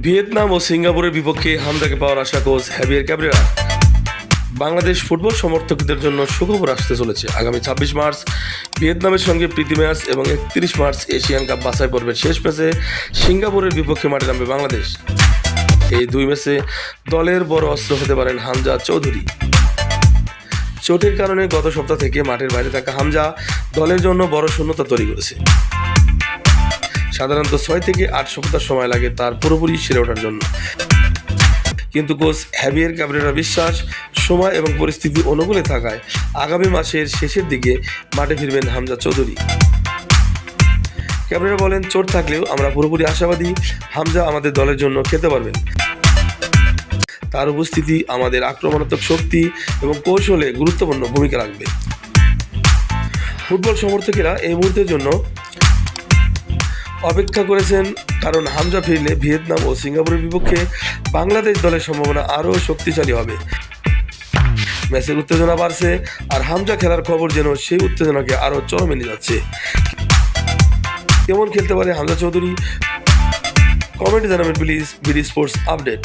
Vietnam ও সিঙ্গাপুরের বিপক্ষে হামজাকে পাওয়ার আশা coach Javier Cabrera. Bangladesh football সমর্থকদের জন্য সুখবর আসতে চলেছে। আগামী 26 মার্চ ভিয়েতনামের সঙ্গে প্রীতি ম্যাচ এবং 31 মার্চ এশিয়ান কাপ বাছাই পর্বের শেষ ম্যাচে সিঙ্গাপুরের বিপক্ষে মাঠে নামবে বাংলাদেশ। এই দুই ম্যাচে দলের বড় অস্ত্র হতে পারেন হামজা চৌধুরী। চোটের কারণে গত সপ্তাহ থেকে মাঠের বাইরে থাকা হামজা দলের জন্য বড় শূন্যতা তৈরি করেছে। সাধারণত 6 থেকে 8 সপ্তাহ সময় লাগে তার পুরোপুরি সেরে ওঠার জন্য, কিন্তু কোচ হ্যাভিয়ের ক্যাব্রেরা বিশ্বাস সময় এবং পরিস্থিতি অনুকূলে থাকায় আগামী মাসের শেষের দিকে মাঠে ফিরবেন হামজা চৌধুরী। ক্যাব্রেরা বলেন, চোট থাকলেও আমরা পুরোপুরি আশাবাদী হামজা আমাদের দলের জন্য খেলতে পারবেন। তার উপস্থিতি আমাদের আক্রমণাত্মক শক্তি এবং কৌশলে গুরুত্বপূর্ণ ভূমিকা রাখবে। ফুটবল সমর্থকেরা এই মুহূর্তের জন্য অপেক্ষা করেছেন, কারণ হামজা ফিরলে ভিয়েতনাম ও সিঙ্গাপুরের বিপক্ষে বাংলাদেশ দলের সম্ভাবনা আরও শক্তিশালী হবে। ম্যাচের উত্তেজনা বাড়ছে, আর হামজা খেলার খবর যেন সেই উত্তেজনাকে আরও চরমে নিয়ে যাচ্ছে। কেমন খেলতে পারে হামজা চৌধুরী? কমেন্টে জানাবেন প্লিজ। BD sports update.